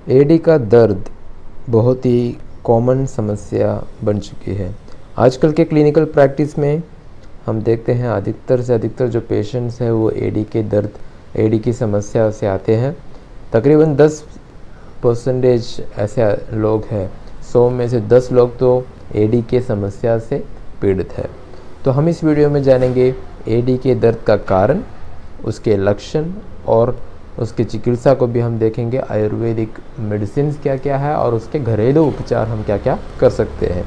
AD का दर्द बहुत ही कॉमन समस्या बन चुकी है। आजकल के क्लिनिकल प्रैक्टिस में हम देखते हैं अधिकतर से अधिकतर जो पेशेंट्स हैं वो एडी की समस्या से आते हैं। तकरीबन 10% ऐसे लोग हैं, 100 में से 10 लोग तो एडी के समस्या से पीड़ित है। तो हम इस वीडियो में जानेंगे एडी के दर्द का कारण, उसके लक्षण और उसकी चिकित्सा को भी हम देखेंगे। आयुर्वेदिक मेडिसिन क्या क्या है और उसके घरेलू उपचार हम क्या क्या कर सकते हैं।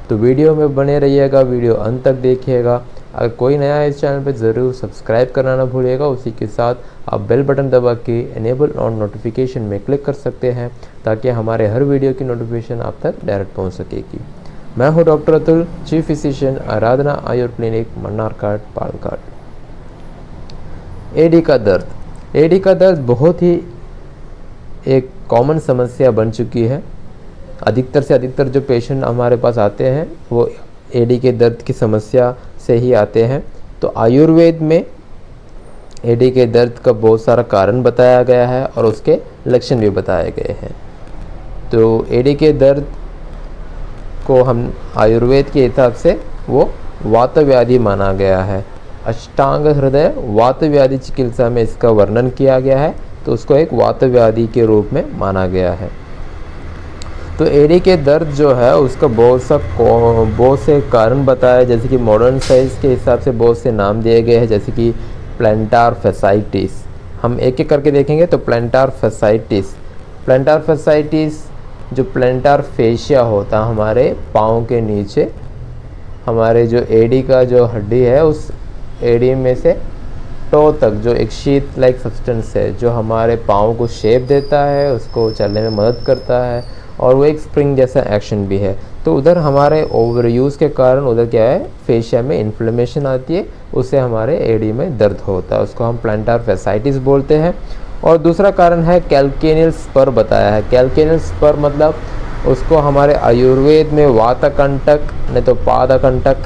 तो वीडियो में बने रहिएगा, वीडियो अंत तक देखिएगा। अगर कोई नया है इस चैनल पर ज़रूर सब्सक्राइब करना ना भूलिएगा। उसी के साथ आप बेल बटन दबा के एनेबल ऑन नोटिफिकेशन में क्लिक कर सकते हैं ताकि हमारे हर वीडियो की नोटिफिकेशन आप तक डायरेक्ट पहुँच सकेगी। मैं हूँ डॉक्टर अतुल, चीफ फिजिशियन, आराधना आयुर क्लिनिक, मन्नारघाट, पालघाट। एडी का दर्द बहुत ही एक कॉमन समस्या बन चुकी है। अधिकतर से अधिकतर जो पेशेंट हमारे पास आते हैं वो एडी के दर्द की समस्या से ही आते हैं। तो आयुर्वेद में एडी के दर्द का बहुत सारा कारण बताया गया है और उसके लक्षण भी बताए गए हैं। तो एडी के दर्द को हम आयुर्वेद के हिसाब से वो वात व्याधि माना गया है। अष्टांग हृदय वात व्याधि चिकित्सा में इसका वर्णन किया गया है, तो उसको एक वात व्याधि के रूप में माना गया है। तो एडी के दर्द जो है उसका बहुत से कारण बताए, जैसे कि मॉडर्न साइंस के हिसाब से बहुत से नाम दिए गए हैं, जैसे कि प्लैंटार फैसाइटिस। हम एक एक करके देखेंगे। तो प्लैंटार फैसाइटिस जो प्लैंटार फेशिया होता है हमारे पाँव के नीचे, हमारे जो एडी का जो हड्डी है उस एडी में से टो तक जो एक शीट लाइक सब्सटेंस है जो हमारे पाँव को शेप देता है, उसको चलने में मदद करता है और वो एक स्प्रिंग जैसा एक्शन भी है। तो उधर हमारे ओवर यूज़ के कारण उधर क्या है, फेशिया में इन्फ्लेमेशन आती है, उससे हमारे एडी में दर्द होता है, उसको हम प्लैंटार फैसाइटिस बोलते हैं। और दूसरा कारण है कैल्केनियल स्पर बताया है। कैल्केनियल स्पर मतलब उसको हमारे आयुर्वेद में वातकंटक नहीं तो पादकंटक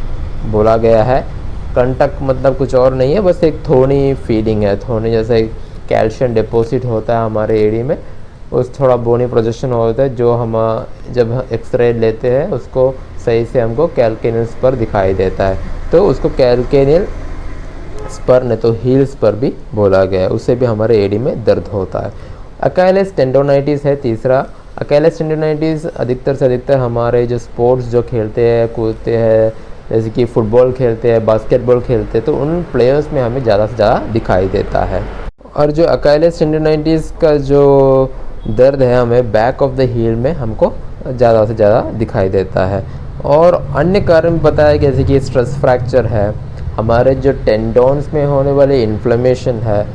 बोला गया है। कंटक मतलब कुछ और नहीं है, बस एक थोड़ी फीलिंग है, थोड़ी जैसे कैल्शियम डिपॉजिट होता है हमारे एडी में, उस थोड़ा बोनी प्रोजेक्शन होता है जो हम जब एक्सरे लेते हैं उसको सही से हमको कैल्केनियल स्पर दिखाई देता है। तो उसको कैल्केनियल स्पर नहीं तो हील स्पर भी बोला गया है, उससे भी हमारे एडी में दर्द होता है। अकेलेस टेंडोनाइटिस है तीसरा। अकेलेस टेंडोनाइटिस अधिकतर से अधिकतर हमारे जो स्पोर्ट्स जो खेलते हैं कूदते हैं, जैसे कि फुटबॉल खेलते हैं, बास्केटबॉल खेलते हैं, तो उन प्लेयर्स में हमें ज़्यादा से ज़्यादा दिखाई देता है। और जो अकेलेस टेंडोनाइटिस का जो दर्द है हमें बैक ऑफ द हील में हमको ज़्यादा से ज़्यादा दिखाई देता है। और अन्य कारण बताया जैसे कि स्ट्रेस फ्रैक्चर है, हमारे जो टेंडोन्स में होने वाले इन्फ्लेमेशन है,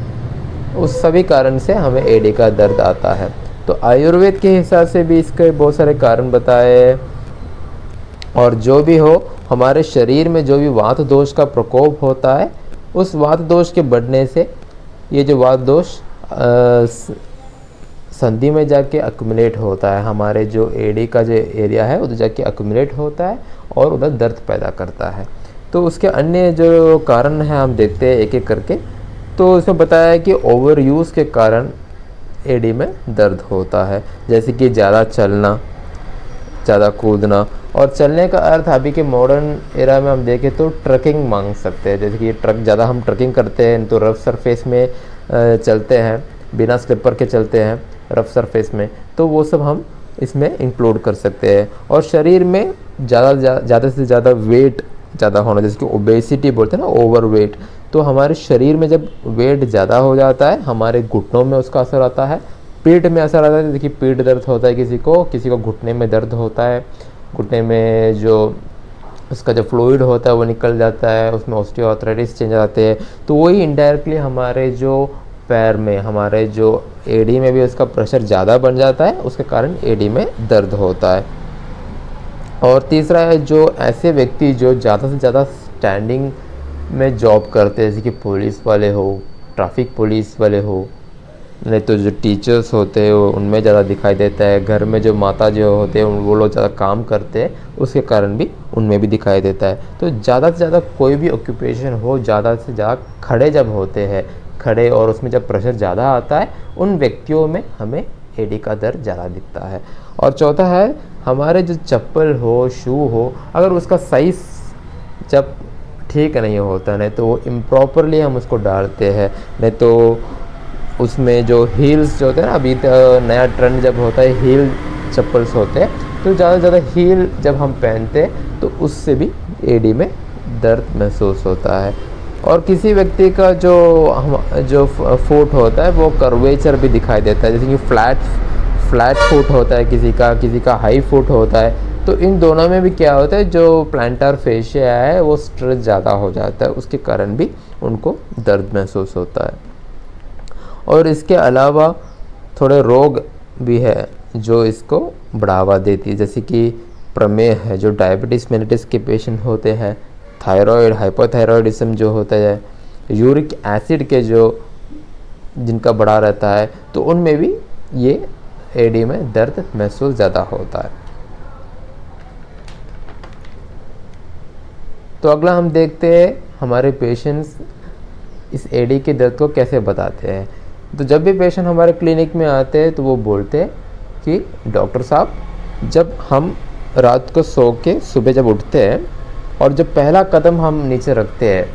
उस सभी कारण से हमें एडी का दर्द आता है। तो आयुर्वेद के हिसाब से भी इसके बहुत सारे कारण बताए। और जो भी हो, हमारे शरीर में जो भी वात दोष का प्रकोप होता है, उस वात दोष के बढ़ने से ये जो वात दोष संधि में जाके अक्यूमुलेट होता है, हमारे जो एडी का जो एरिया है उधर जाके अक्यूमुलेट होता है और उधर दर्द पैदा करता है। तो उसके अन्य जो कारण हैं हम देखते हैं एक एक करके। तो इसमें बताया है कि ओवर यूज़ के कारण एडी में दर्द होता है, जैसे कि ज़्यादा चलना, ज़्यादा कूदना। और चलने का अर्थ अभी के मॉडर्न एरा में हम देखें तो ट्रकिंग मांग सकते हैं, जैसे कि ज़्यादा हम ट्रकिंग करते हैं तो रफ सरफेस में चलते हैं, बिना स्लिपर के चलते हैं रफ सरफेस में, तो वो सब हम इसमें इंक्लूड कर सकते हैं। और शरीर में ज़्यादा से ज़्यादा वेट ज़्यादा होना, जैसे कि ओबेसिटी बोलते हैं ना, ओवर वेट। तो हमारे शरीर में जब वेट ज़्यादा हो जाता है, हमारे घुटनों में उसका असर आता है, पीठ में असर आता है। देखिए पीठ दर्द होता है किसी को घुटने में दर्द होता है, घुटने में जो उसका जो फ्लूइड होता है वो निकल जाता है, उसमें ऑस्टियोआर्थराइटिस चेंज आते हैं। तो वही इनडायरेक्टली हमारे जो पैर में, हमारे जो एडी में भी उसका प्रेशर ज़्यादा बन जाता है, उसके कारण एडी में दर्द होता है। और तीसरा है जो ऐसे व्यक्ति जो ज़्यादा से ज़्यादा स्टैंडिंग में जॉब करते हैं, जैसे कि पुलिस वाले हो, ट्रैफिक पुलिस वाले हो, नहीं तो जो टीचर्स होते हैं उनमें ज़्यादा दिखाई देता है। घर में जो माता जो होते हैं वो लोग ज़्यादा काम करते हैं, उसके कारण भी उनमें भी दिखाई देता है। तो ज़्यादा से ज़्यादा कोई भी ऑक्यूपेशन हो, ज़्यादा से ज़्यादा खड़े जब होते हैं, खड़े और उसमें जब प्रेशर ज़्यादा आता है, उन व्यक्तियों में हमें एडी का दर्द ज़्यादा दिखता है। और चौथा है हमारे जो चप्पल हो, शू हो, अगर उसका साइज़ जब ठीक नहीं होता, नहीं तो वो इम्प्रॉपरली हम उसको डालते हैं, नहीं तो उसमें जो हील्स जो होते हैं ना, अभी तो नया ट्रेंड जब होता है हील चप्पल्स होते हैं, तो ज़्यादा से ज़्यादा हील जब हम पहनते हैं तो उससे भी एडी में दर्द महसूस होता है। और किसी व्यक्ति का जो फुट होता है वो कर्वेचर भी दिखाई देता है, जैसे कि फ्लैट फुट होता है किसी का हाई फुट होता है। तो इन दोनों में भी क्या होता है, जो प्लांटार फेशिया है वो स्ट्रेस ज़्यादा हो जाता है, उसके कारण भी उनको दर्द महसूस होता है। और इसके अलावा थोड़े रोग भी है जो इसको बढ़ावा देती है, जैसे कि प्रमेह है, जो डायबिटीज़ मेलिटस के पेशेंट होते हैं, थायराइड, हाइपोथायरॉयडिज्म जो होता है, यूरिक एसिड के जो जिनका बढ़ा रहता है, तो उनमें भी ये एडी में दर्द महसूस ज़्यादा होता है। तो अगला हम देखते हैं हमारे पेशेंट्स इस एडी के दर्द को कैसे बताते हैं। तो जब भी पेशेंट हमारे क्लिनिक में आते हैं तो वो बोलते हैं कि डॉक्टर साहब, जब हम रात को सो के सुबह जब उठते हैं और जब पहला कदम हम नीचे रखते हैं,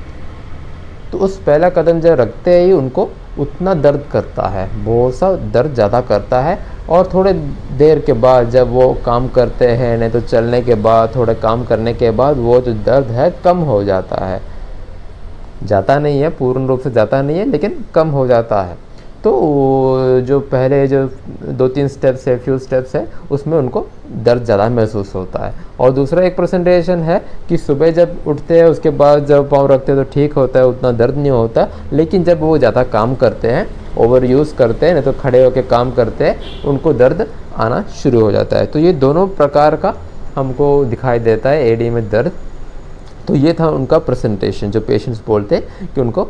तो उस पहला कदम जब रखते ही उनको उतना दर्द करता है, बहुत सा दर्द ज़्यादा करता है। और थोड़े देर के बाद जब वो काम करते हैं, नहीं तो चलने के बाद, थोड़े काम करने के बाद, वो जो दर्द है कम हो जाता है, जाता नहीं है, पूर्ण रूप से जाता नहीं है, लेकिन कम हो जाता है। तो जो पहले जो 2-3 स्टेप्स है, फ्यू स्टेप्स है, उसमें उनको दर्द ज़्यादा महसूस होता है। और दूसरा एक प्रेजेंटेशन है कि सुबह जब उठते हैं उसके बाद जब पाँव रखते हैं तो ठीक होता है, उतना दर्द नहीं होता, लेकिन जब वो ज़्यादा काम करते हैं, ओवर यूज़ करते हैं, नहीं तो खड़े होकर काम करते हैं, उनको दर्द आना शुरू हो जाता है। तो ये दोनों प्रकार का हमको दिखाई देता है एडी में दर्द। तो ये था उनका प्रेजेंटेशन, जो पेशेंट्स बोलते हैं कि उनको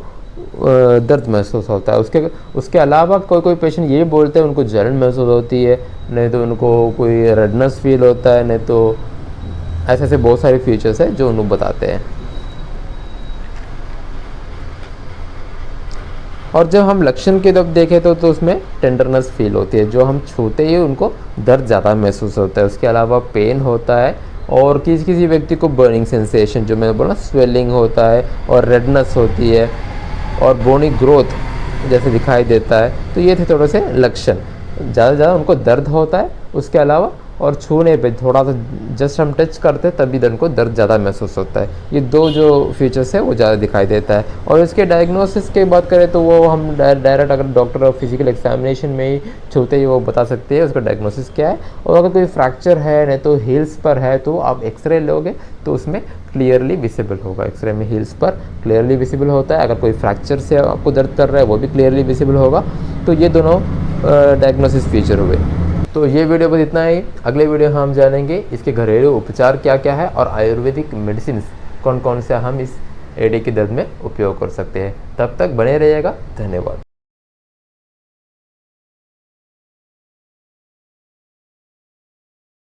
दर्द महसूस होता है। उसके अलावा कोई पेशेंट ये बोलते हैं उनको जलन महसूस होती है, नहीं तो उनको कोई रेडनेस फील होता है, नहीं तो ऐसे बहुत सारे फीचर्स है जो उनको बताते हैं। और जब हम लक्षण की तरफ देखें तो उसमें टेंडरनेस फील होती है, जो हम छूते ही उनको दर्द ज़्यादा महसूस होता है। उसके अलावा पेन होता है, और किसी व्यक्ति को बर्निंग सेंसेशन, जो मैंने बोला स्वेलिंग होता है, और रेडनेस होती है, और बोनी ग्रोथ जैसे दिखाई देता है। तो ये थे थोड़े से लक्षण, ज़्यादा से ज़्यादा उनको दर्द होता है। उसके अलावा और छूने पे थोड़ा सा जस्ट हम टच करते हैं तभी उनको दर्द ज़्यादा महसूस होता है। ये दो जो फीचर्स है वो ज़्यादा दिखाई देता है। और इसके डायग्नोसिस की बात करें तो वो हम डायरेक्ट अगर डॉक्टर और फिजिकल एग्जामिनेशन में ही छूते ही वो बता सकते हैं उसका डायग्नोसिस क्या है। और अगर कोई फ्रैक्चर है, नहीं तो हील्स पर है, तो आप एक्सरे लोगे तो उसमें क्लियरली विजिबल होगा। एक्सरे में हील्स पर क्लियरली विजिबल होता है। अगर कोई फ्रैक्चर से आपको दर्द कर रहा है वो भी क्लियरली विजिबल होगा। तो ये दोनों डायग्नोसिस फीचर हुए। तो ये वीडियो बस इतना ही। अगले वीडियो हम जानेंगे इसके घरेलू उपचार क्या क्या है और आयुर्वेदिक मेडिसिन कौन कौन से हम इस एडी के दर्द में उपयोग कर सकते हैं। तब तक बने रहिएगा। धन्यवाद।